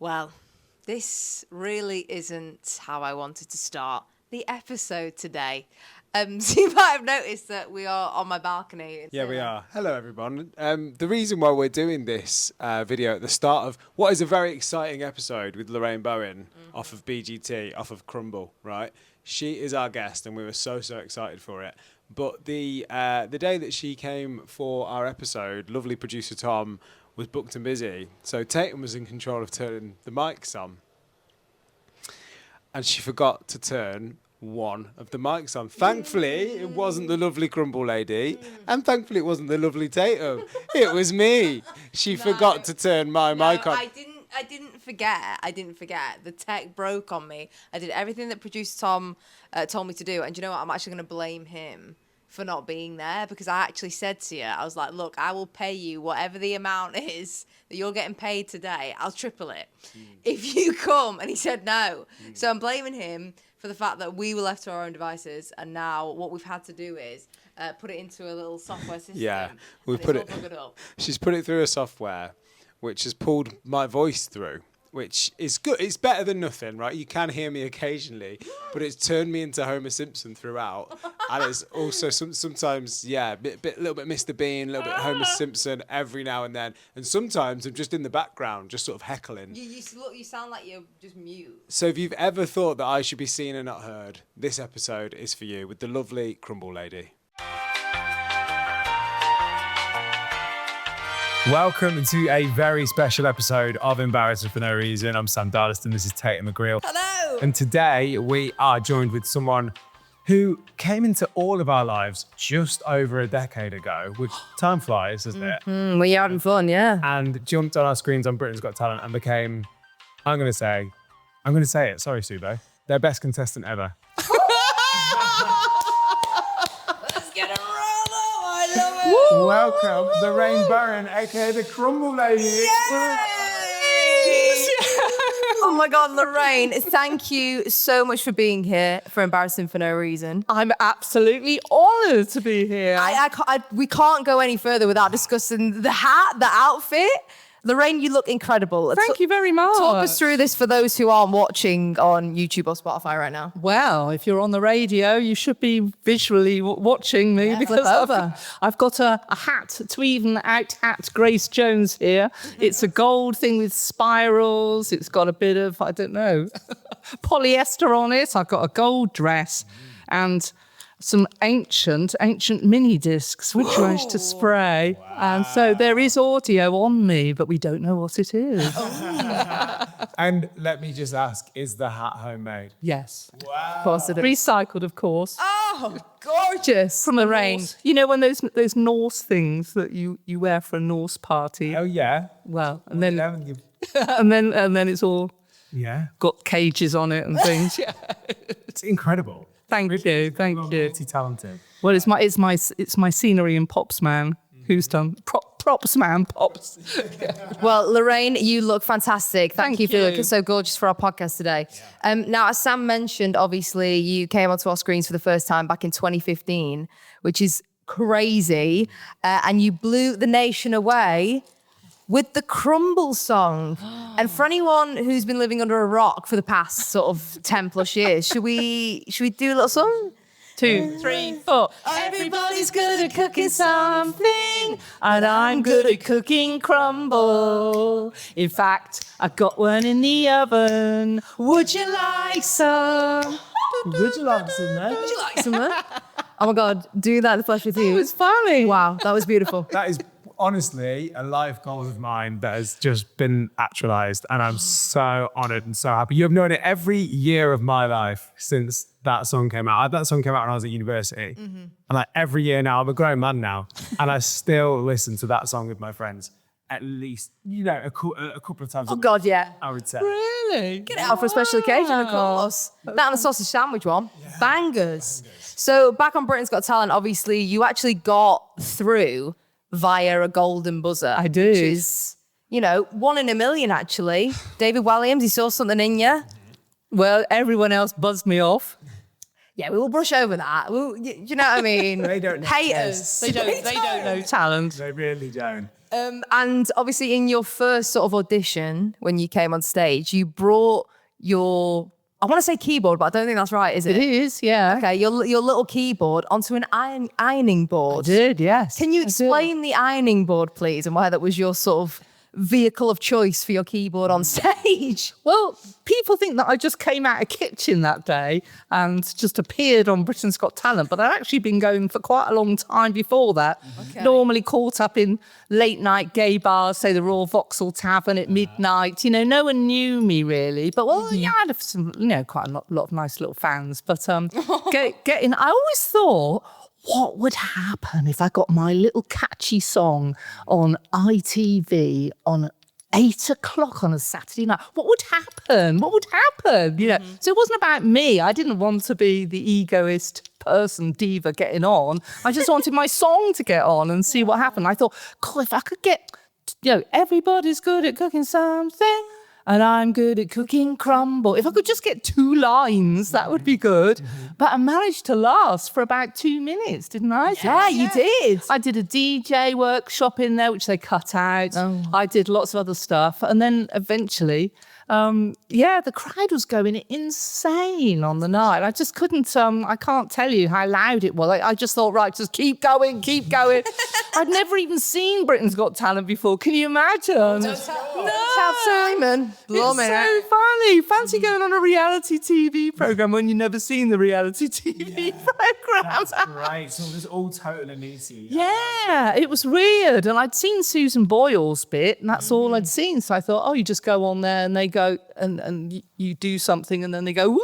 Well, this really isn't how I wanted to start the episode today. So you might have noticed that we are on my balcony. Yeah, we are. Hello, everyone. The reason why we're doing this video at the start of what is a very exciting episode with Lorraine Bowen off of BGT, off of Crumble, right? She is our guest, and we were so excited for it. But the day that she came for our episode, lovely producer Tom was booked and busy. So Tatum was in control of turning the mics on. And she forgot to turn one of the mics on. Thankfully, it wasn't the lovely Crumble Lady, and thankfully it wasn't the lovely Tatum. It was me. She forgot to turn my mic on. I didn't forget. The tech broke on me. I did everything that producer Tom told me to do, and you know what? I'm actually going to blame him for not being there, because I actually said to you, I was like, look, I will pay you whatever the amount is that you're getting paid today. I'll triple it if you come. And he said no. So I'm blaming him for the fact that we were left to our own devices, and now what we've had to do is put it into a little software system. Yeah, we've put it. She's put it through a software, which has pulled my voice through, which is good. It's better than nothing, right? You can hear me occasionally, but it's turned me into Homer Simpson throughout, and it's also sometimes, yeah, little bit Mr. Bean, a little bit Homer Simpson every now and then, and sometimes I'm just in the background, just sort of heckling. You sound like you're just mute. So if you've ever thought that I should be seen and not heard, this episode is for you with the lovely Crumble Lady. Welcome to a very special episode of Embarrasing For No Reason. I'm Sam Tatum, this is Tatum McGreal. Hello! And today we are joined with someone who came into all of our lives just over a decade ago. Which time flies, doesn't it? Well, you're having fun, yeah. And jumped on our screens on Britain's Got Talent and became, I'm going to say it, sorry Subo, their best contestant ever. Welcome, Lorraine Bowen, aka the Crumble Lady. Oh my God, Lorraine, thank you so much for being here for Embarrassing For No Reason. I'm absolutely honoured to be here. We can't go any further without discussing the hat, the outfit. Lorraine, you look incredible. Thank you very much. Talk us through this for those who aren't watching on YouTube or Spotify right now. Well, if you're on the radio, you should be visually watching me, because I've got a hat to even out at Grace Jones here. It's a gold thing with spirals. It's got a bit of, I don't know, polyester on it. I've got a gold dress and some ancient mini discs, which I managed to spray. Wow. And so there is audio on me, but we don't know what it is. And let me just ask, is the hat homemade? Yes. Wow. Of course it is. Recycled, of course. Oh, gorgeous. From Lorraine. You know, when those Norse things that you wear for a Norse party? Oh, yeah. Well, and then and then it's all got cages on it and things. Yeah. It's incredible. Thank you. Multi-talented. Well, it's my scenery and pops man who's done props man pops. Well, Lorraine, you look fantastic. Thank you for looking so gorgeous for our podcast today. Yeah. Now, as Sam mentioned, obviously you came onto our screens for the first time back in 2015, which is crazy, and you blew the nation away with the Crumble song. And for anyone who's been living under a rock for the past sort of 10 plus years, should we do a little song? 2, 3, 4. Everybody's good at cooking something, and I'm good at cooking crumble. In fact, I got one in the oven. Would you like some? Would you like some, man? Would you like some? Oh my God, do that in the flesh with you. It was funny. Wow, that was beautiful. That is honestly a life goal of mine that has just been actualized, and I'm so honored and so happy. You have known it every year of my life since that song came out. That song came out when I was at university. And like every year now, I'm a grown man now, and I still listen to that song with my friends at least, a couple of times. Oh God, yeah. I would say. Really? Get it out for a special occasion, of course. That and the sausage sandwich one. Yeah. Bangers. So back on Britain's Got Talent, obviously, you actually got through via a golden buzzer. I do. Which is, 1 in a million, actually. David Williams, he saw something in you. Well, everyone else buzzed me off. Yeah, we will brush over that. You know what I mean? They don't know. Haters. They don't know talent. They really don't. And obviously in your first sort of audition, when you came on stage, you brought your, I want to say keyboard, but I don't think that's right, is it? It is, yeah. Okay, your little keyboard onto an ironing board. I did, yes. Can you I did. explain the ironing board, please, and why that was your sort of vehicle of choice for your keyboard on stage? Well, people think that I just came out of kitchen that day and just appeared on Britain's Got Talent, but I'd actually been going for quite a long time before that. Okay. Normally caught up in late night gay bars, say the Royal Vauxhall Tavern at midnight. You know, no one knew me really, but yeah, I had some, quite a lot of nice little fans. But getting, I always thought, what would happen if I got my little catchy song on ITV on 8 o'clock on a Saturday night? What would happen? What would happen? So it wasn't about me. I didn't want to be the egoist person, diva getting on. I just wanted my song to get on and see what happened. I thought, cool, if I could get, everybody's good at cooking something. And I'm good at cooking crumble. If I could just get 2 lines, that would be good. But I managed to last for about 2 minutes, didn't I? Yeah, you did. I did a DJ workshop in there, which they cut out. Oh. I did lots of other stuff. And then eventually, the crowd was going insane on the night. I just couldn't, I can't tell you how loud it was. I just thought, right, just keep going, keep going. I'd never even seen Britain's Got Talent before. Can you imagine? No. Tell Simon. It's so funny. Fancy going on a reality TV program when you've never seen the reality TV program. That's great. So it was all total and easy. Yeah, it was weird. And I'd seen Susan Boyle's bit, and that's all I'd seen. So I thought, oh, you just go on there and they go and you do something, and then they go, woo,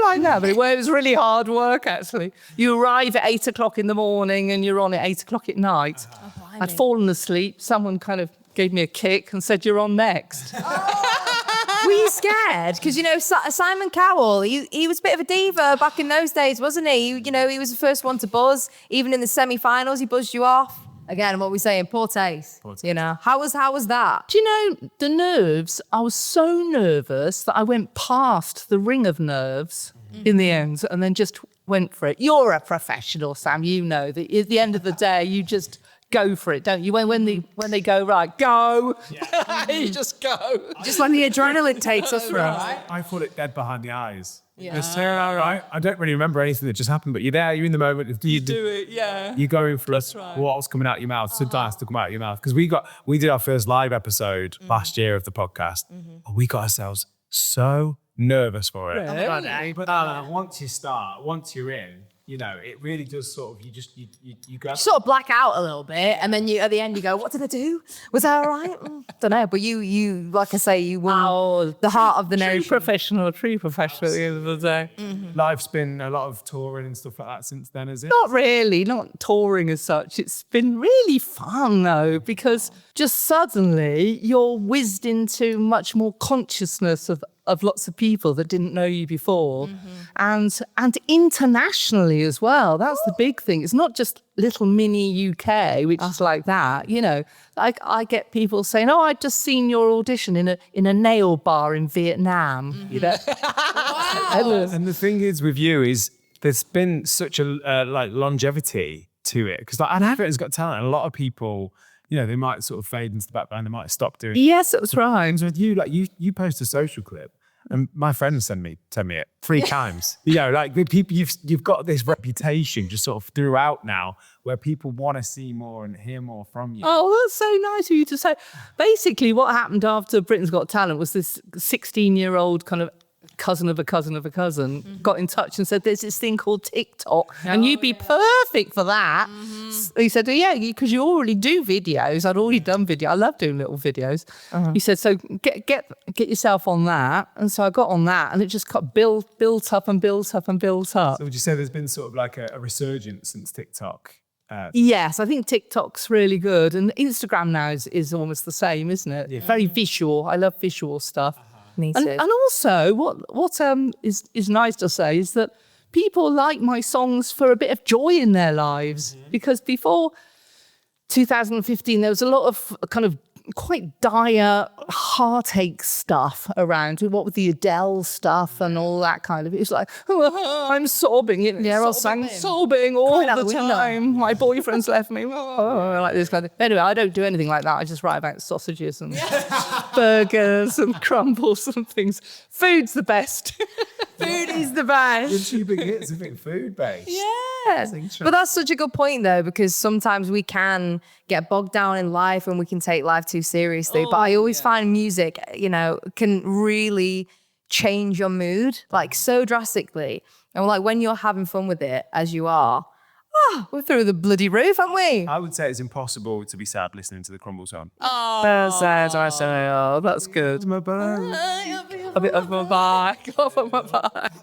like that. But it was really hard work, actually. You arrive at 8 o'clock in the morning and you're on at 8 o'clock at night. I'd fallen asleep. Someone kind of gave me a kick and said, you're on next. Were you scared? Because, Simon Cowell, he was a bit of a diva back in those days, wasn't he? He was the first one to buzz. Even in the semi-finals, he buzzed you off. Again, what we're saying, poor taste. How was that? Do you know, the nerves, I was so nervous that I went past the ring of nerves in the end and then just went for it. You're a professional, Sam. You know that at the end of the day, you just go for it, don't you? When they go, right, go. Yeah. You just go. Just when the adrenaline takes us through. I thought it dead behind the eyes. Yeah. I don't really remember anything that just happened, but you're there, you're in the moment. You do it, yeah. You're going for right. what's coming out your mouth. Sometimes to come out your mouth. Because we did our first live episode last year of the podcast. And we got ourselves so nervous for it. Really? But once you're in, it really does sort of, you grab. Sort of black out a little bit, and then at the end you go, what did I do? Was that all right? Don't know, but you like I say, you won the heart of the nation. True professional at the end of the day. Life's been a lot of touring and stuff like that since then, is it? Not really, not touring as such. It's been really fun though, because just suddenly you're whizzed into much more consciousness of lots of people that didn't know you before, and internationally as well. That's the big thing. It's not just little mini UK, which is like that. I get people saying, "Oh, I'd just seen your audition in a nail bar in Vietnam." Wow. And the thing is with you is there's been such a longevity to it, because I'd have it as Got Talent. And a lot of people, they might sort of fade into the background. They might stop doing it. Yes, that's right. So with you, you post a social clip, and my friend sent me it 3 times. The people, you've got this reputation just sort of throughout now, where people want to see more and hear more from you. Oh, that's so nice of you to say. Basically, what happened after Britain's Got Talent was this 16-year-old kind of cousin of a cousin of a cousin got in touch and said, there's this thing called TikTok and you'd be perfect for that. He said, yeah, because you already do videos. I'd already done video. I love doing little videos. He said, so get yourself on that. And so I got on that, and it just got built up and built up and built up. So would you say there's been sort of like a resurgence since TikTok? Yes, I think TikTok's really good, and Instagram now is almost the same, isn't it? Yeah. Very visual. I love visual stuff. Me too. And also, what is nice to say is that people like my songs for a bit of joy in their lives, because before 2015 there was a lot of kind of quite dire heartache stuff around, what with the Adele stuff and all that kind of, it's like, I'm sobbing, sobbing all the time. My boyfriend's left me, like this kind of. Anyway, I don't do anything like that. I just write about sausages and burgers and crumbles and things. Food's the best. Food is the best. Your two big hits, I think, food-based. Yeah. But that's such a good point, though, because sometimes we can get bogged down in life and we can take life too seriously. But I always find music, can really change your mood, like so drastically. And like when you're having fun with it, as you are, we're through the bloody roof, aren't we? I would say it's impossible to be sad listening to the Crumble song. That's sad. I say, that's good. My bad. A bit of my back, off of my back.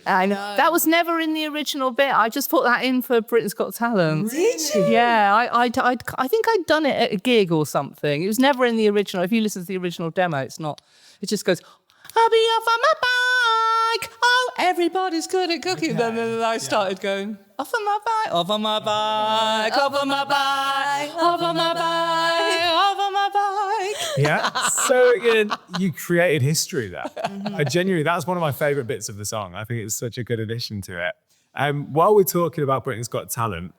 I know. That was never in the original bit. I just put that in for Britain's Got Talent. Did you? Yeah, I think I'd done it at a gig or something. It was never in the original. If you listen to the original demo, it's not. It just goes, I'll be off on my bike. Oh, everybody's good at cooking. Then I started going, off on my bike, off on my bike, off on my bike, off on my bike, off on my bike. Yeah, so good. You created history there. I genuinely, that's one of my favourite bits of the song. I think it's such a good addition to it. While we're talking about Britain's Got Talent,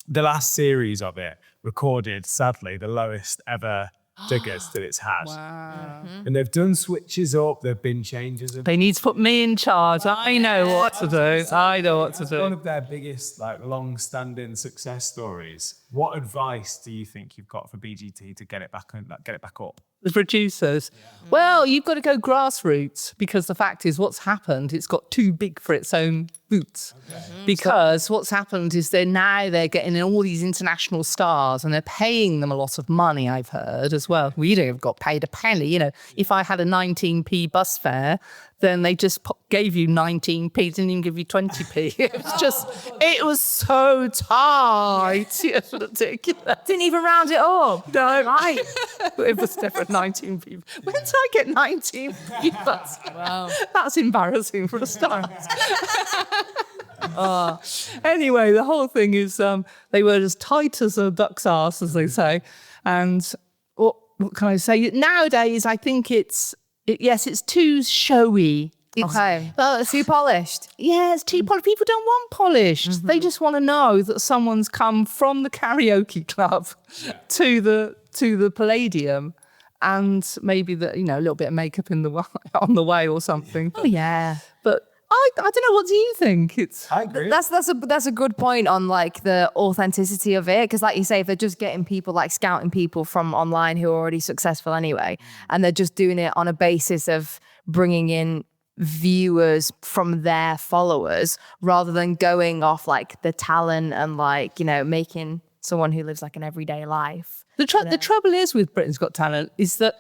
the last series of it recorded, sadly, the lowest ever tickets that it's had. Wow. And they've done switches up, there have been changes. They need to put me in charge. I know what to do. I know what to It's one do. of their biggest, long-standing success stories. What advice do you think you've got for BGT to get it back up? The producers. Well, you've got to go grassroots because the fact is what's happened, it's got too big for its own boots. Because what's happened is they're getting in all these international stars and they're paying them a lot of money, I've heard as well. We don't have got paid a penny. If I had a 19p bus fare, then they just gave you 19p, didn't even give you 20p. It was so tight. It's ridiculous. Didn't even round it up. No, Right. it was never 19p. When did I get 19p? Wow. That's embarrassing for a start. Anyway, the whole thing is they were as tight as a duck's arse, as they say. And what can I say? Nowadays, I think it's too showy. It's too polished. Yeah, it's too polished. People don't want polished. They just want to know that someone's come from the karaoke club to the Palladium, and maybe a little bit of makeup on the way or something. Oh yeah. But I don't know. What do you think? I agree. That's a good point on the authenticity of it, because like you say, if they're just getting people, scouting people from online who are already successful anyway, and they're just doing it on a basis of bringing in viewers from their followers rather than going off the talent and making someone who lives an everyday life. The trouble is with Britain's Got Talent is that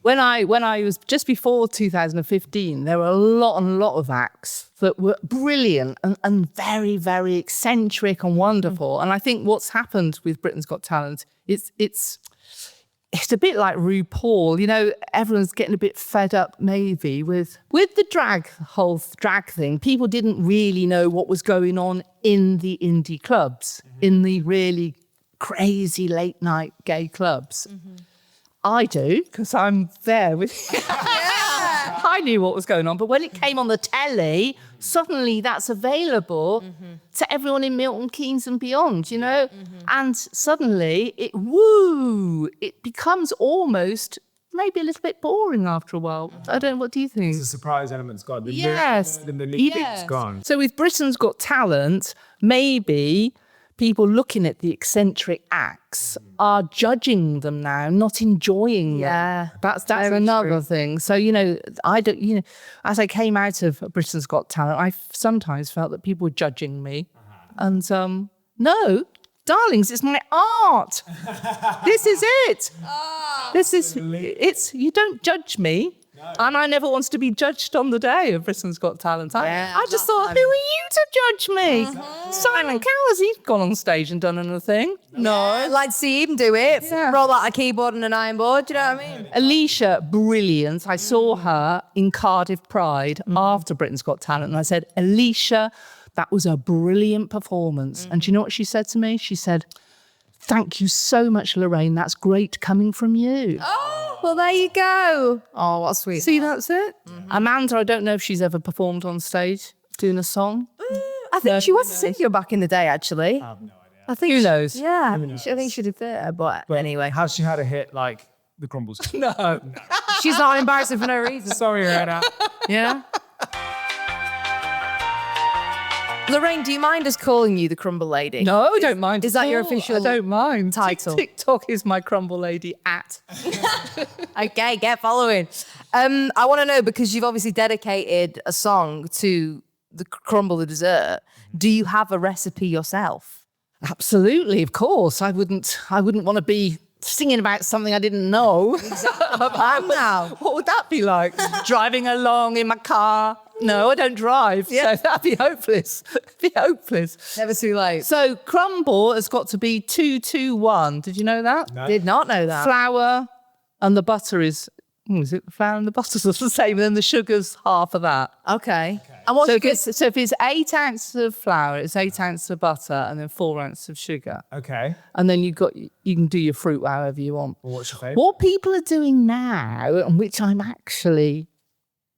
when I was just before 2015, there were a lot of acts that were brilliant and very, very eccentric and wonderful. And I think what's happened with Britain's Got Talent, it's a bit like RuPaul. Everyone's getting a bit fed up maybe with the whole drag thing. People didn't really know what was going on in the indie clubs, in the really crazy late night gay clubs. I do, because I'm there with I knew what was going on. But when it came on the telly, suddenly that's available to everyone in Milton Keynes and beyond, And suddenly it becomes almost maybe a little bit boring after a while. I don't know, what do you think? The surprise element's gone. The Yes. lyrics and the lyrics gone. So with Britain's Got Talent, maybe people looking at the eccentric acts are judging them now, not enjoying them. That's another thing. So, as I came out of Britain's Got Talent, I sometimes felt that people were judging me. And no, darlings, it's my art. This is it. You don't judge me. And I never wanted to be judged on the day of Britain's Got Talent. I just thought, who are you to judge me? Simon Cowell, he's gone on stage and done anything. No. I'd like to see him do it. Roll out a keyboard and an iron board. Do you know what I mean? Alicia, brilliant. I saw her in Cardiff Pride after Britain's Got Talent. And I said, Alicia, that was a brilliant performance. And do you know what she said to me? She said, Thank you so much, Lorraine. That's great coming from you. Oh, well, there you go. Oh, what sweet. See, that's it. Amanda, I don't know if she's ever performed on stage doing a song. I think she was a singer back in the day, actually. I have no idea. I think Who knows? Yeah, I think she did theatre, but anyway. Has she had a hit like the Crumbles? No. She's not embarrassing for no reason. Sorry, Rena. Yeah. Lorraine, do you mind us calling you the Crumble Lady? No, I don't mind. Is that at your all. official I don't mind. title? TikTok is my Crumble Lady at. Okay, get following. I want to know, because you've obviously dedicated a song to the crumble, the dessert. Do you have a recipe yourself? Absolutely, of course. I wouldn't want to be singing about something I didn't know. Now. What would that be like? Driving along in my car. No, I don't drive. Yeah. So that'd be hopeless. It'd be hopeless. Never too late. So crumble has got to be 2-2-1. Did you know that? No. Did not know that. Flour and the butter is it the flour and the butter's the same, and then the sugar's half of that. Okay. And what's So, good? if it's 8 ounces of flour, it's 8 ounces of butter, and then 4 ounces of sugar. Okay. And then you can do your fruit however you want. Well, what's your favourite? What people are doing now, and which I'm actually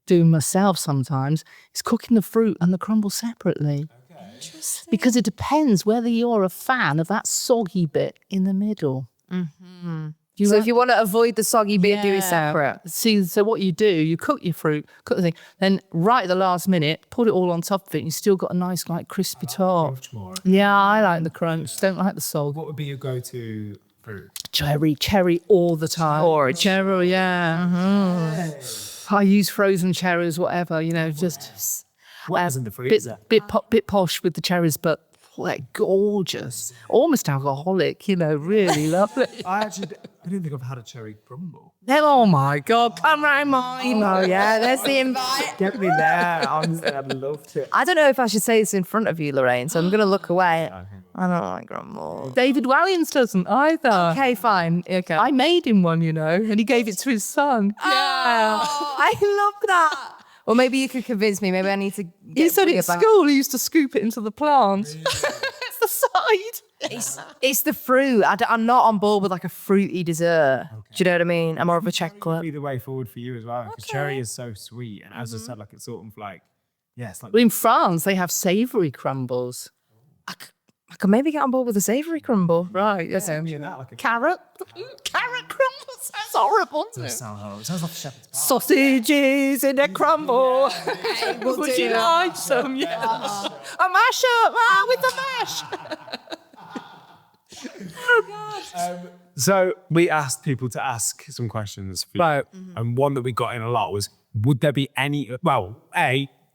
doing myself sometimes, is cooking the fruit and the crumble separately. Interesting. Because it depends whether you're a fan of that soggy bit in the middle. So if you want to avoid the soggy bit, do it separate. See, so what you do, you cook your fruit, cook the thing, then right at the last minute, put it all on top of it, and you've still got a nice, like, crispy top. Much more. Yeah, I like the crunch. Don't like the sog. What would be your go-to fruit? Cherry all the time. Porridge. Cherry, yeah. I use frozen cherries, whatever, just What is in the freezer? bit posh with the cherries, but they're gorgeous. Almost alcoholic, really lovely. I don't think I've had a cherry crumble. Then, oh my God, come round mine. Oh, yeah, there's the invite. Get me there. Honestly, I'd love to. I don't know if I should say this in front of you, Lorraine, so I'm going to look away. I don't like grumble. David Walliams doesn't either. Okay, fine. Okay. I made him one, and he gave it to his son. Oh, I love that. Well, maybe you could convince me. Maybe I need to get He said bring at it back. school he used to scoop it into the plant. It's the side. It's the fruit. I'm not on board with like a fruity dessert. Do you know what I mean? I'm more of a chocolate. Be the way forward for you as well, because cherry is so sweet, and as I said, like it's sort of like, it's like Well, in France, they have savoury crumbles. I could maybe get on board with a savoury crumble. Right, yes. that, like a Carrot. Carrot crumble sounds horrible, doesn't it? sound horrible. It sounds like a shepherd's pie. Sausages in a crumble. we'll Would do you that. like some? Yeah. A mash up with the mash. So we asked people to ask some questions for you. Right. And one that we got in a lot was, would there be any,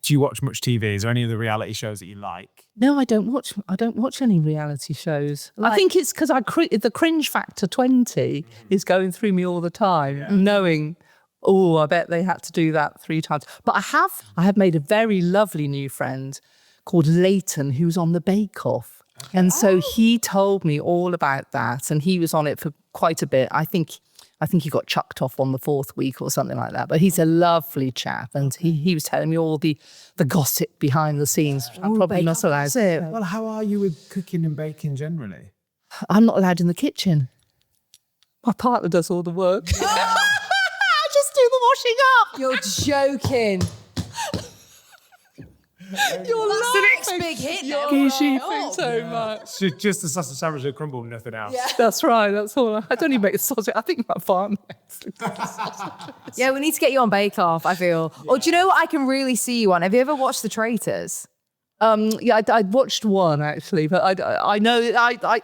do you watch much TV? Is there any of the reality shows that you like? No, I don't watch any reality shows. I think it's because the cringe factor 20 is going through me all the time, knowing, I bet they had to do that 3 times. But I have made a very lovely new friend called Leighton, who's on the Bake Off. And so he told me all about that, and he was on it for quite a bit. I think he got chucked off on the 4th week or something like that. But he's a lovely chap, and he was telling me all the gossip behind the scenes. I'm probably not allowed. Well, how are you with cooking and baking generally? I'm not allowed in the kitchen. My partner does all the work. I just do the washing up. You're joking. You're That's the next laughing. big hit. You're now. laughing so much. Just the sausage sandwich and crumble, nothing else. That's right. That's all. I don't even make the sausage. I think my partner makes it. Yeah, we need to get you on Bake Off, I feel. Or do you know what I can really see you on? Have you ever watched The Traitors? Yeah, I watched one actually, but I know I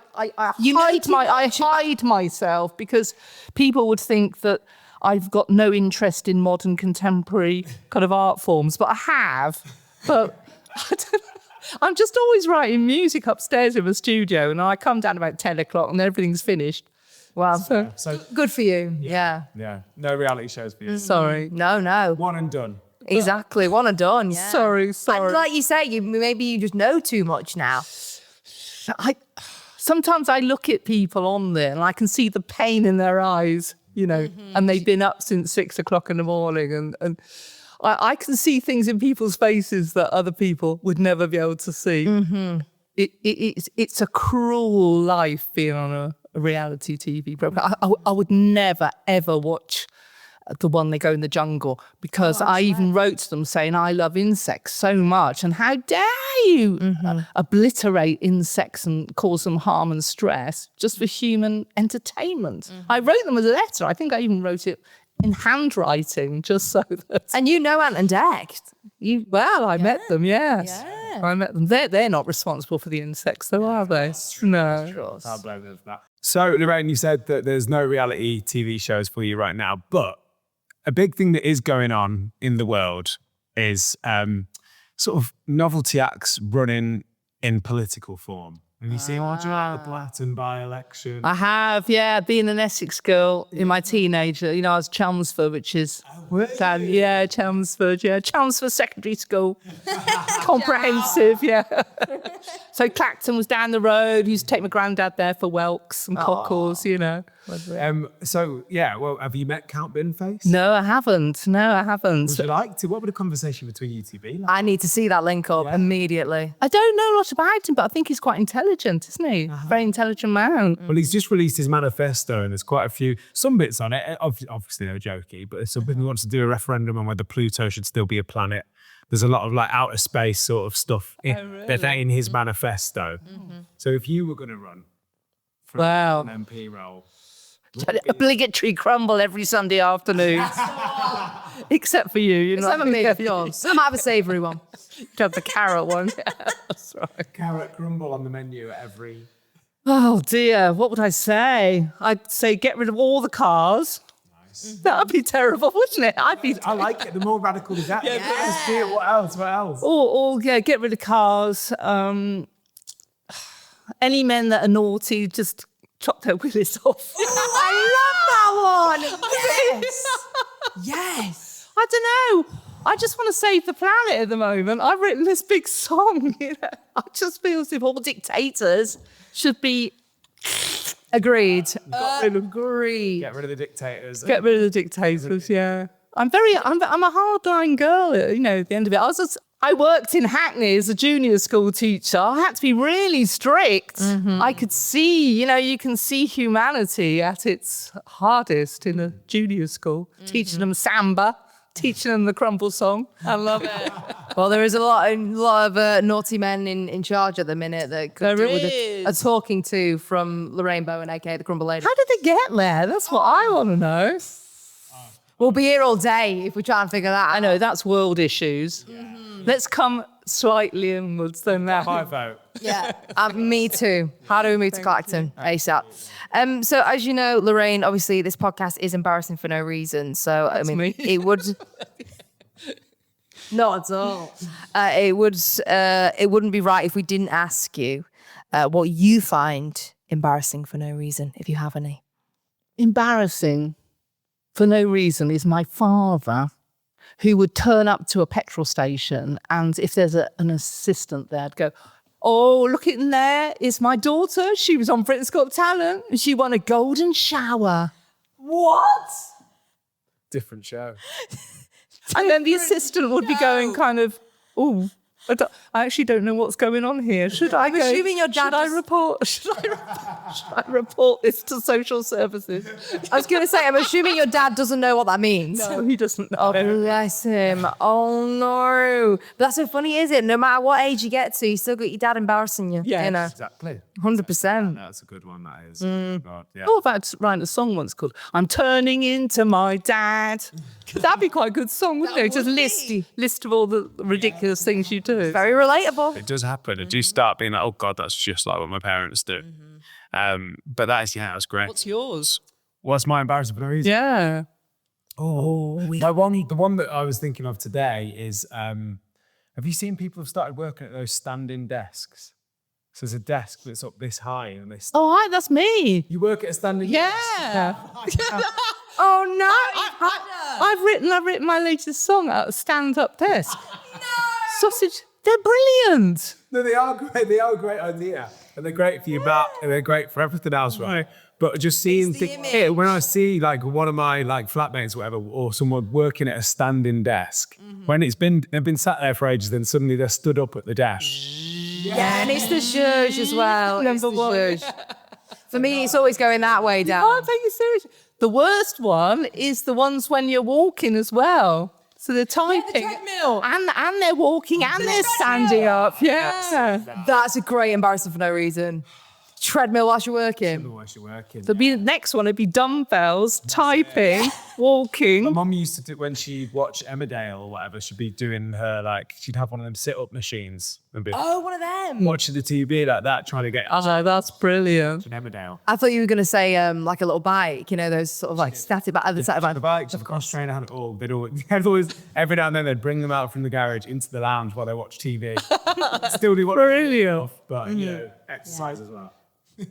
hide myself because people would think that I've got no interest in modern contemporary kind of art forms, but I have. But I'm just always writing music upstairs in the studio, and I come down about 10 o'clock and everything's finished. Well, So good for you. Yeah. no reality shows for you. Sorry. No. One and done. Exactly. One and done. Yeah. Sorry. And like you say, maybe you just know too much now. Sometimes I look at people on there and I can see the pain in their eyes, and they've been up since 6 o'clock in the morning, and I can see things in people's faces that other people would never be able to see. it's a cruel life being on a reality TV program. I would never, ever watch the one they go in the jungle, because I even wrote to them saying I love insects so much, and how dare you obliterate insects and cause them harm and stress just for human entertainment. I wrote them a letter. I think I even wrote it in handwriting, just so that. And you know Ant and Dec. I met them. Yes, I met them. They're not responsible for the insects, though, are they? No. I'll blame them for that. So, Lorraine, you said that there's no reality TV shows for you right now, but a big thing that is going on in the world is sort of novelty acts running in political form. Have you seen one about the Blatton by-election? I have, yeah. Being an Essex girl in my teenager, I was Chelmsford, which is Chelmsford Secondary School, comprehensive, So Clacton was down the road. Used to take my granddad there for whelks and cockles, Have you met Count Binface? No, I haven't. Would you like to? What would a conversation between you two be like? I need to see that link up immediately. I don't know a lot about him, but I think he's quite intelligent, isn't he? Very intelligent man. Well, he's just released his manifesto, and there's quite a few, some bits on it. Obviously, they're jokey, but there's something he wants to do a referendum on whether Pluto should still be a planet. There's a lot of like outer space sort of stuff in his manifesto. So if you were going to run for an MP role, obligatory crumble every Sunday afternoon. Except for you, Except for me, yours. I might have a savoury one. You have the carrot one. Yeah, that's right. Carrot crumble on the menu at every. Oh dear, what would I say? I'd say get rid of all the cars. Nice. That'd be terrible, wouldn't it? I like it. The more radical is that. Let's do it. What else? Get rid of cars. Any men that are naughty, just chop their willies off. I love that one. Yes. Yes. I don't know. I just want to save the planet at the moment. I've written this big song. I just feel as if all dictators should be. Agreed. Agreed. Get rid of the dictators. Get rid of the dictators. Yeah. I'm a hardline girl. At the end of it, I worked in Hackney as a junior school teacher. I had to be really strict. I could see, you can see humanity at its hardest in a junior school, teaching them samba, teaching them the Crumble song. I love it. Well, there is a lot of naughty men in charge at the minute that could do with a talking to from Lorraine Bowen, aka the Crumble Lady. How did they get there? That's what I want to know. We'll be here all day if we try and figure that out. I know, that's world issues. Let's come slightly inwards then now. My vote. Yeah, me too. How do we move to Clacton? ASAP. So as you know, Lorraine, obviously this podcast is embarrassing for no reason. So That's me. It would not at all. It wouldn't be right if we didn't ask you what you find embarrassing for no reason, if you have any. Embarrassing for no reason is my father, who would turn up to a petrol station, and if there's an assistant there, I'd go, "Oh, look in there, it's my daughter. She was on Britain's Got Talent, and she won a golden shower." What? Different show. And then the assistant would be going kind of, "Oh, I actually don't know what's going on here. Should I go? Assuming your dad Should I report this to social services?" I was going to say, I'm assuming your dad doesn't know what that means. No, he doesn't know. Oh, bless him. Oh, no. But that's so funny, is it? No matter what age you get to, you still got your dad embarrassing you. Yes. You know? Exactly. 100%. That's a good one, that is. God, yeah. I thought about writing a song once called "I'm Turning Into My Dad." That'd be quite a good song, wouldn't it? Just list of all the ridiculous things you do. Very relatable. It does happen. It do start being like, oh God, that's just like what my parents do. But that's great. What's yours? What's my embarrassing for no reason? Yeah. The one that I was thinking of today is, have you seen people have started working at those standing desks? So there's a desk that's up this high and they Oh, hi, that's me. You work at a standing Yeah. desk? Oh, no. I've written my latest song at a stand-up desk. Sausage. They're brilliant. No, they are great. They are a great idea. And they're great for your back and they're great for everything else, right? But just seeing things, when I see like one of my like flatmates or whatever, or someone working at a standing desk, when they've been sat there for ages, then suddenly they're stood up at the desk. Yeah, and it's the zhuzh as well. Number one. Zhuzh. For me, it's always going that way I down. can't take it seriously. The worst one is the ones when you're walking as well. So they're typing. treadmill. And they're walking and they're standing up. Yeah. That's a great embarrassing for no reason. Treadmill whilst you're working. Whilst you're working. The next one would be dumbbells, typing, walking. My mum used to do, when she'd watch Emmerdale or whatever, she'd be doing her, like, she'd have one of them sit-up machines and be Oh, one of them. watching the TV like that, trying to get I know, that's brilliant. an Emmerdale. I thought you were going to say like a little bike, you know, those sort of like static bike, other side The of bikes, the cross trainer had it all. They'd always, every now and then, they'd bring them out from the garage into the lounge while they watch TV. Still do what Brilliant. but you know, exercise as well.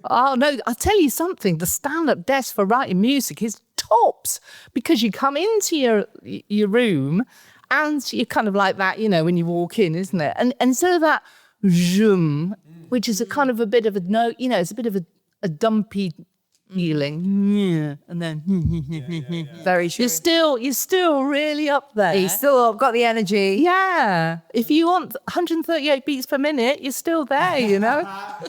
Oh, no, I'll tell you something. The stand-up desk for writing music is tops because you come into your room and you're kind of like that, you know, when you walk in, isn't it? And instead of that zoom, which is a kind of a bit of a note, you know, it's a bit of a dumpy feeling. Yeah. And then Very true. you're still really up there. He's still up, got the energy. Yeah. If you want 138 beats per minute, you're still there, you know?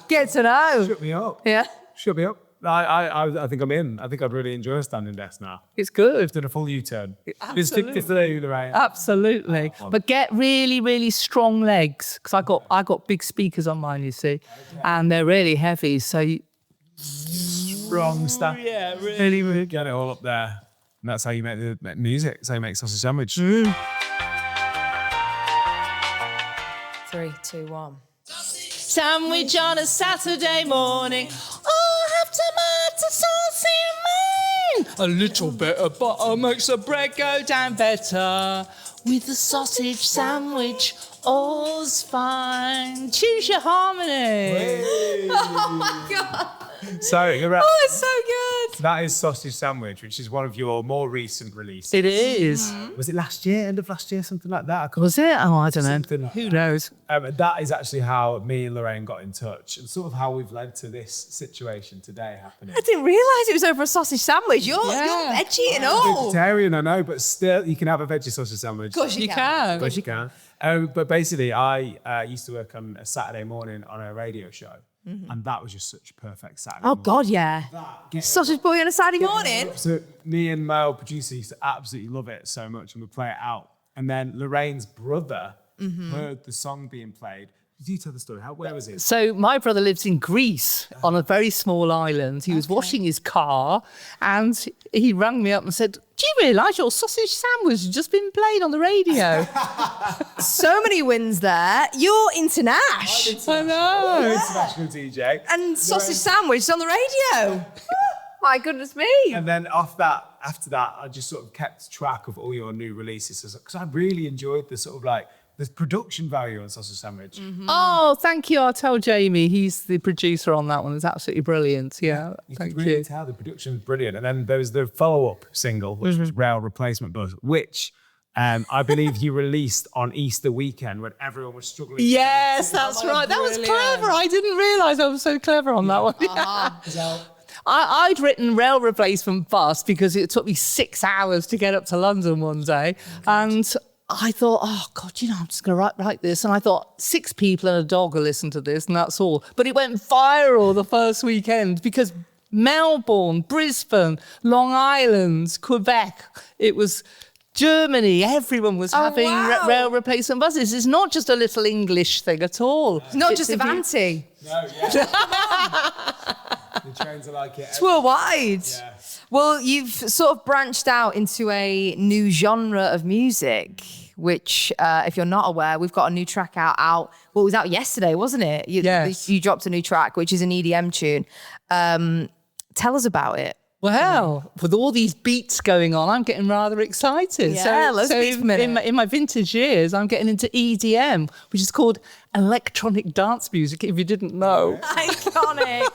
Get to know. Shut me up. Yeah. Shut me up. I think I'm in. I think I'd really enjoy a standing desk now. It's good. I've done a full U-turn. Absolutely. It's the Lorraine. Absolutely. But get really, really strong legs because I got big speakers on mine, you see, and they're really heavy. So Strong stuff. Yeah, really get it all up there. And that's how you make the music. That's how you make sausage sandwich. 3, 2, 1. sandwich on a Saturday morning. Oh, have tomato sauce in mine. A little bit of butter makes the bread go down better. With a sausage sandwich, all's fine. Choose your harmony. Oh my God. So you're right. Oh, it's so good. That is Sausage Sandwich, which is one of your more recent releases. It is. Was it last year, end of last year, something like that? I can't- Was it? Oh, I don't know. Something like Who knows? That is actually how me and Lorraine got in touch, and sort of how we've led to this situation today happening. I didn't realise it was over a sausage sandwich. You're veggie and all. Vegetarian, I know, but still, you can have a veggie sausage sandwich. Of course you You can. can. Of course you can. But basically, I used to work on a Saturday morning on a radio show, and that was just such a perfect Saturday. Oh, morning. God, yeah. Sausage boy on a Saturday morning. So me and my old producer used to absolutely love it so much, and we'd play it out. And then Lorraine's brother heard the song being played. Did you tell the story? Where was it? So my brother lives in Greece on a very small island. He was washing his car and he rang me up and said, do you realise your sausage sandwich has just been played on the radio? So many wins there. You're international. I know. International DJ. And sausage sandwich is on the radio. My goodness me. And then after that, I just sort of kept track of all your new releases because I really enjoyed the sort of like the production value on Sausage Sandwich. Oh, thank you. I'll tell Jamie. He's the producer on that one. It's absolutely brilliant. Yeah, You thank could really you. tell the production was brilliant. And then there was the follow-up single, which was Rail Replacement Bus, which I believe you released on Easter weekend when everyone was struggling. Yes, that's right. That was clever. I didn't realise I was so clever on that one. I'd written Rail Replacement Bus because it took me 6 hours to get up to London one day. And I thought, oh, God, you know, I'm just going to write this. And I thought 6 people and a dog will listen to this and that's all. But it went viral the first weekend because Melbourne, Brisbane, Long Island, Quebec, it was Germany, everyone was having wow. rail replacement buses. It's not just a little English thing at all. It's not just if you- Avanti. No, yeah. The trains are like it. It's worldwide. Yeah. Well, you've sort of branched out into a new genre of music, which, if you're not aware, we've got a new track out. Well, it was out yesterday, wasn't it? Yes. You dropped a new track, which is an EDM tune. Tell us about it. Well, with all these beats going on, I'm getting rather excited. Yeah, loads of beats per minute. in my vintage years, I'm getting into EDM, which is called electronic dance music, if you didn't know. Iconic.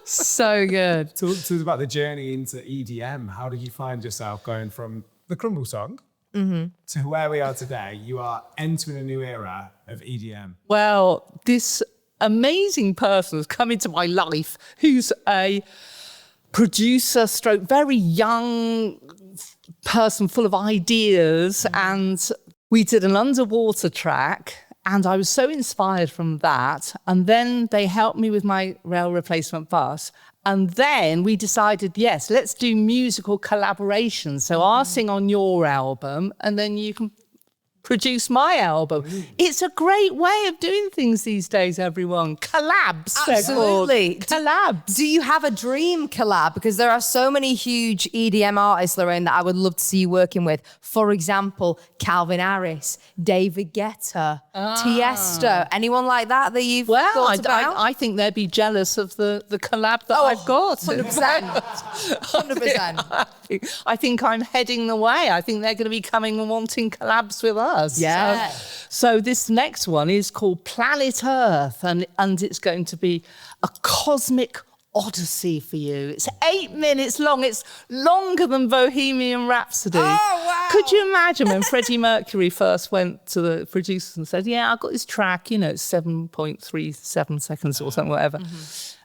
So good. Talk to us about the journey into EDM. How did you find yourself going from the Crumble song to where we are today? You are entering a new era of EDM. Well, this amazing person has come into my life who's a producer stroke, very young person full of ideas. And we did an underwater track And I was so inspired from that. And then they helped me with my rail replacement bus. And then we decided, yes, let's do musical collaborations. So I'll sing on your album and then you can produce my album. It's a great way of doing things these days, everyone. Collabs. Absolutely. Collabs. Do you have a dream collab? Because there are so many huge EDM artists, Lorraine, that I would love to see you working with. For example, Calvin Harris, David Guetta, Tiesto. Anyone like that you've thought about? I think they'd be jealous of the collab that I've got. 100%. 100%. I think I'm heading the way. I think they're going to be coming and wanting collabs with us. Yeah. So this next one is called Planet Earth, and it's going to be a cosmic odyssey for you. It's 8 minutes long. It's longer than Bohemian Rhapsody. Oh, wow. Could you imagine when Freddie Mercury first went to the producers and said, yeah, I've got this track, it's 7.37 seconds or something, whatever.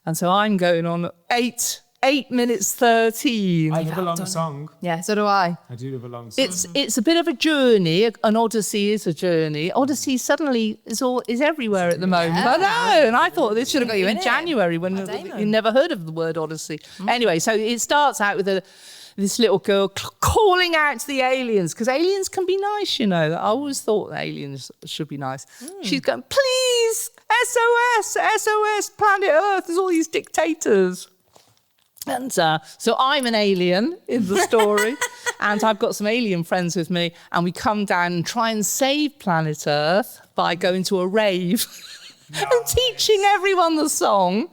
And so I'm going on 8 minutes 13. I love a long song. Yeah, so do I. I do love a long song. It's a bit of a journey. An odyssey is a journey. Odyssey suddenly is everywhere at the moment. I know, and I thought this should have got you in January when you never heard of the word odyssey. Anyway, so it starts out with this little girl calling out to the aliens, because aliens can be nice, I always thought aliens should be nice. She's going, please, SOS, SOS, planet Earth, there's all these dictators. And so I'm an alien in the story, and I've got some alien friends with me, and we come down and try and save planet Earth by going to a rave and teaching everyone the song.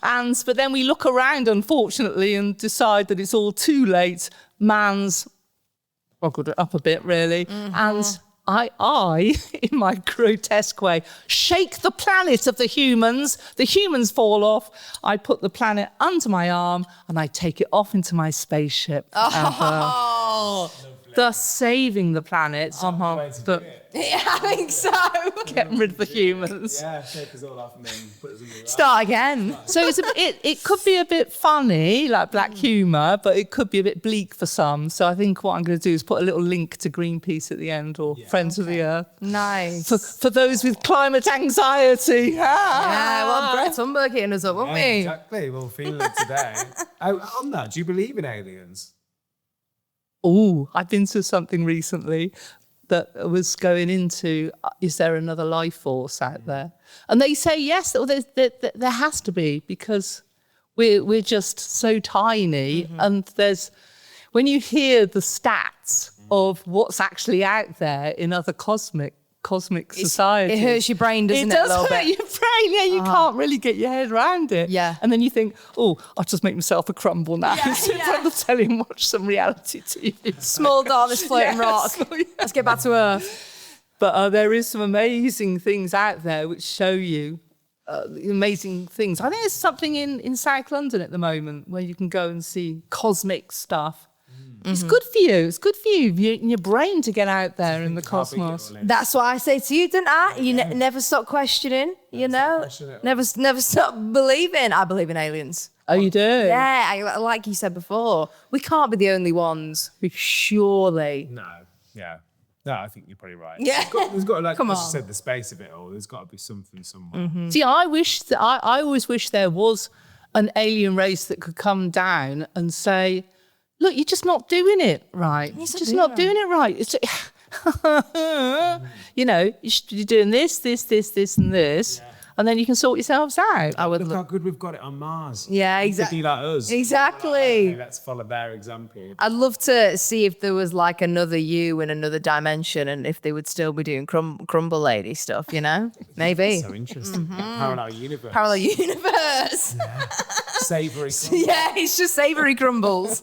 But then we look around, unfortunately, and decide that it's all too late. Man's got it up a bit, really. And I, in my grotesque way, shake the planet of the humans. The humans fall off. I put the planet under my arm and I take it off into my spaceship. Thus saving the planet. Yeah, I think so. Getting rid of the humans. Yeah, shake us all off and then put us in the Start again. So it could be a bit funny, like black humour, but it could be a bit bleak for some. So I think what I'm going to do is put a little link to Greenpeace at the end, or Friends of the Earth. Nice. For those with climate anxiety. Yeah, well, Brett Thunberg hitting us up, won't we? Exactly, we'll feel it today. On that, do you believe in aliens? Oh, I've been to something recently that was going into, is there another life force out there? And they say yes, or there has to be, because we're just so tiny. And when you hear the stats of what's actually out there in other cosmic societies. It hurts your brain, doesn't it? It does a little hurt bit? your brain, yeah. You can't really get your head around it. Yeah. And then you think, oh, I'll just make myself a crumble now. Sit in front of the telly and watch some reality TV. Small darkness floating rock. Yeah. Let's get back to Earth. But there is some amazing things out there which show you amazing things. I think there's something in South London at the moment where you can go and see cosmic stuff. It's good for you. It's good for you in your brain to get out there in the cosmos. That's what I say to you, didn't I? You never stop questioning, Never stop believing. I believe in aliens. Oh, you do? Yeah, like you said before, we can't be the only ones. Surely. No, yeah. No, I think you're probably right. Yeah. There's got like, Come as you on. said, the space of it all. There's got to be something somewhere. See, I always wish there was an alien race that could come down and say, look, you're just not doing it right. You're just not doing it right. It's, you're doing this, and this, and then you can sort yourselves out. I would Look how good we've got it on Mars. Yeah, You could exactly. be like us. Exactly. Okay, let's follow their example. I'd love to see if there was like another you in another dimension, and if they would still be doing Crumble Lady stuff, Maybe. So interesting. Parallel universe. Parallel universe. Savoury. Yeah, it's just savoury crumbles.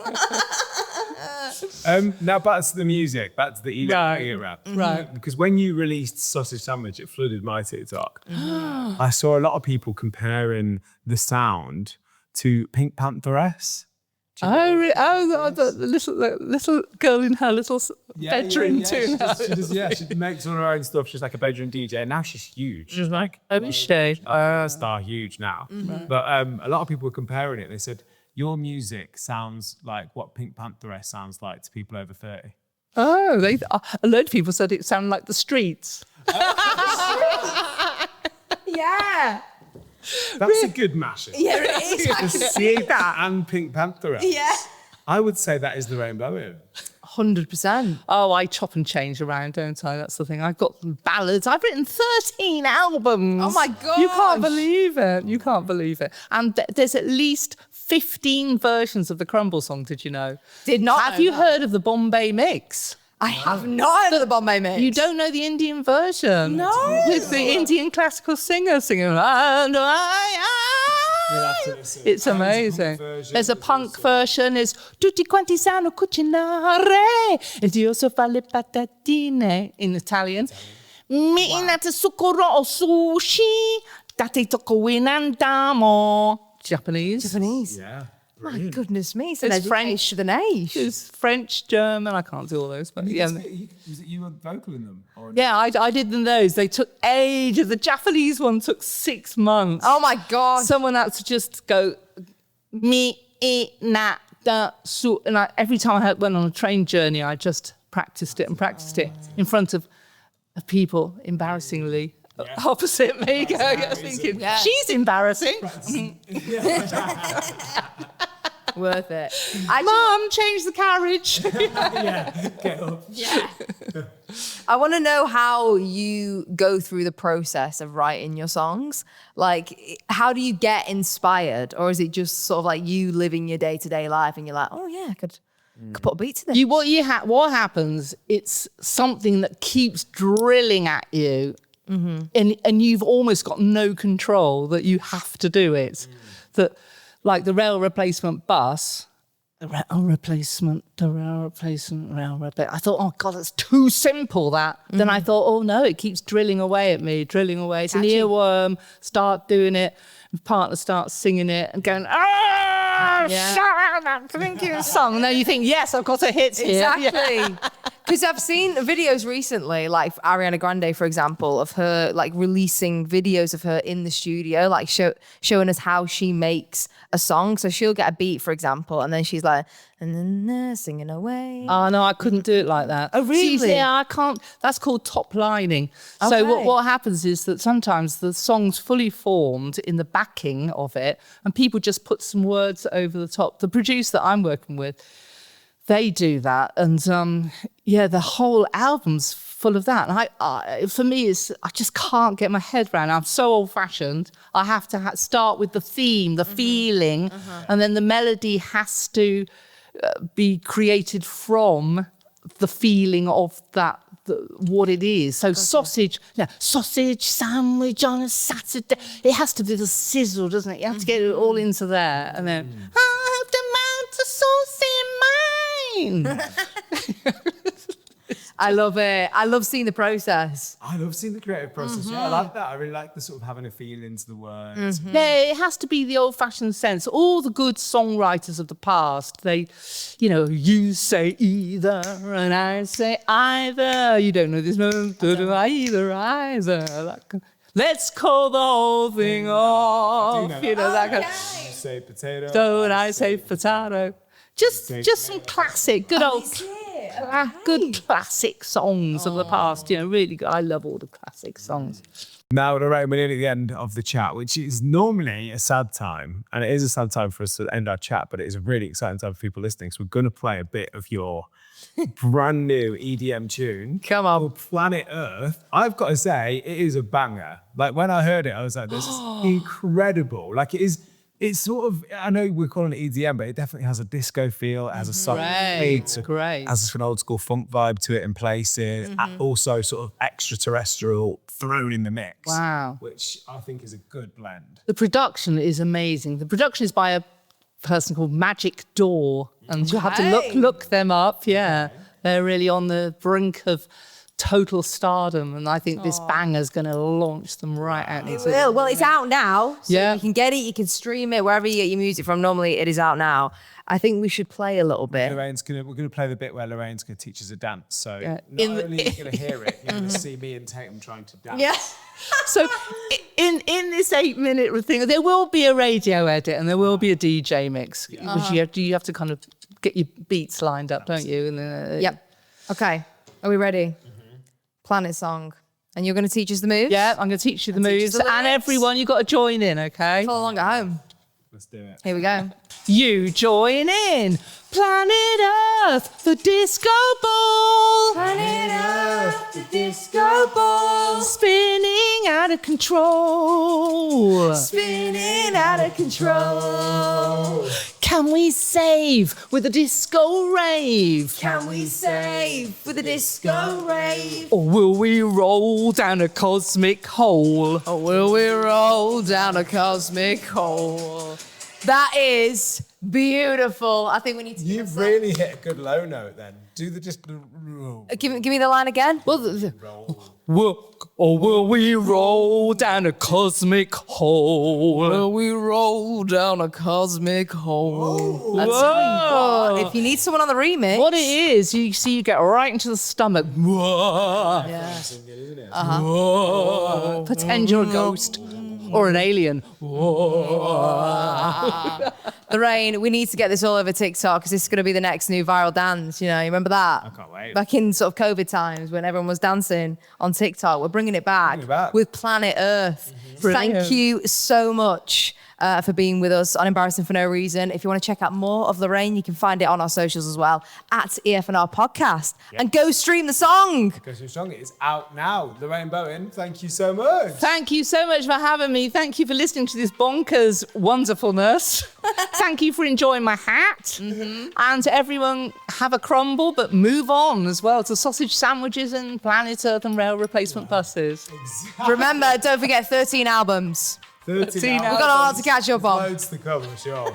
Now back to the music, back to the era. Right. Because when you released Sausage Sandwich, it flooded my TikTok. I saw a lot of people comparing the sound to Pink Pantheress. The little girl in her little bedroom too. She makes all her own stuff. She's like a bedroom DJ. Now she's huge. She's like a star huge now. But a lot of people were comparing it. They said, your music sounds like what Pink Pantheress sounds like to people over 30. Oh, a load of people said it sounded like The Streets. Yeah. That's a good mashup. Yeah, it is. To see that and Pink Panther. Yeah. I would say that is Lorraine Bowen. 100%. Oh, I chop and change around, don't I? That's the thing. I've got ballads. I've written 13 albums. Oh my You can't gosh. believe it. You can't believe it. And there's at least 15 versions of the Crumble song, did you know? Did not Have know you that. heard of the Bombay mix? I have not heard of the Bombay mix. You don't know the Indian version? No. With the Indian classical singer singing. And it's amazing. There's a punk version. There's tutti quanti sanno cucinare e Dio so fa le patatine in Italian. Mi inate succoro o sushi, date tocco in andamo. Japanese. Japanese. Yeah. My goodness me. It's an It's French. education to the nation. It's French, German. I can't do all those, but yeah. Was it you were vocal in them? Or Yeah, I did them those. They took ages. The Japanese one took 6 months. Oh my God. Someone had to just go mi I na da su, and every time I went on a train journey, I just practiced it in front of people, embarrassingly. Opposite me, thinking she's embarrassing. Worth it. Mum, change the carriage. get up. I want to know how you go through the process of writing your songs. Like, how do you get inspired? Or is it just sort of like you living your day-to-day life and you're like, oh yeah, I could put a beat to this? What happens? It's something that keeps drilling at you, and you've almost got no control. That you have to do it. That, like the rail replacement bus. The rail replacement. I thought, oh God, that's too simple. That. Then I thought, oh no, it keeps drilling away at me, drilling away. It's an earworm. Start doing it. My partner starts singing it and going, shout out that blinking song. And then you think, yes, I've got a hit here. Exactly. Because I've seen videos recently, like Ariana Grande, for example, of her like releasing videos of her in the studio, like showing us how she makes a song. So she'll get a beat, for example, and then she's like, and then singing away. Oh no, I couldn't do it like that. Oh, really? See, yeah, I can't. That's called top lining. So Okay. what happens is that sometimes the song's fully formed in the backing of it, and people just put some words over the top. The producer that I'm working with, they do that, and the whole album's full of that. And for me, I just can't get my head around. I'm so old-fashioned. I have to start with the theme, the feeling, and then the melody has to be created from the feeling of that, what it is. So sausage sandwich on a Saturday. It has to be the sizzle, doesn't it? You have to get it all into there, and then I have to mount a sauce in mine. I love it. I love seeing the process. I love seeing the creative process. Yeah, I like that. I really like the sort of having a feeling to the words. Yeah, it has to be the old-fashioned sense. All the good songwriters of the past, they, you say either and I say either. You don't know this, no, either. Let's call the whole thing off. know That kind You say potato. Don't I say potato? Just some classic, good classic songs of the past. Really good. I love all the classic songs. Now, Lorraine, we're nearly at the end of the chat, which is normally a sad time. And it is a sad time for us to end our chat, but it is a really exciting time for people listening. So we're going to play a bit of your brand new EDM tune. Come on. Called Planet Earth. I've got to say, it is a banger. Like, when I heard it, I was like, this is incredible. Like, it's sort of, I know we're calling it EDM, but it definitely has a disco feel. It has a soul Great. has an old school funk vibe to it in places. Also sort of extraterrestrial thrown in the mix. Wow. Which I think is a good blend. The production is amazing. The production is by a person called Magic Door, and you have to look them up. Yeah, they're really on the brink of total stardom, and I think this banger's going to launch them right out into it. Well, it's out now. So Yeah. you can get it, you can stream it wherever you get your music from. Normally, it is out now. I think we should play a little bit. We're gonna play the bit where Lorraine's gonna teach us a dance. So Yeah. not only are you gonna hear it, you're gonna see me and Tatum trying to dance. Yeah. So in this 8-minute thing, there will be a radio edit and there will be a DJ mix, which you have to kind of get your beats lined up, don't you? And then, Yep. Okay. Are we ready? Planet song. And you're going to teach us the moves? Yeah, I'm going to teach you the teach us moves. the And lyrics. everyone, you've got to join in, okay? Follow along at home. Let's do it. Here we go. You join in. Planet Earth, the disco ball. Planet Earth, the disco ball. Spinning out of control. Spinning out of control. Can we save with a disco rave? Can we save with a disco rave? Or will we roll down a cosmic hole? Or will we roll down a cosmic hole? That is beautiful. I think we need to. You've really hit a good low note then. Do the just. Give me the line again. Or will we roll down a cosmic hole? Will we roll down a cosmic hole? That's Whoa. what, if you need someone on the remix. What it is, you see, you get right into the stomach. Yeah. Pretend you're a ghost or an alien. Lorraine, we need to get this all over TikTok because this is going to be the next new viral dance. You know, you remember that? I can't wait. Back in sort of COVID times when everyone was dancing on TikTok, we're bringing it back, with Planet Earth. Brilliant. Thank you so much for being with us on Embarrasing For No Reason. If you want to check out more of Lorraine, you can find it on our socials as well, at EFNR Podcast. And go stream the song. Because your song is out now. Lorraine Bowen, thank you so much. Thank you so much for having me. Thank you for listening to this bonkers wonderfulness. Thank you for enjoying my hat. And to everyone, have a crumble, but move on as well to sausage sandwiches and Planet Earth and rail replacement buses. Remember, don't forget 13 albums. 13 We've got a lot to catch up on. Loads to come, I'm sure.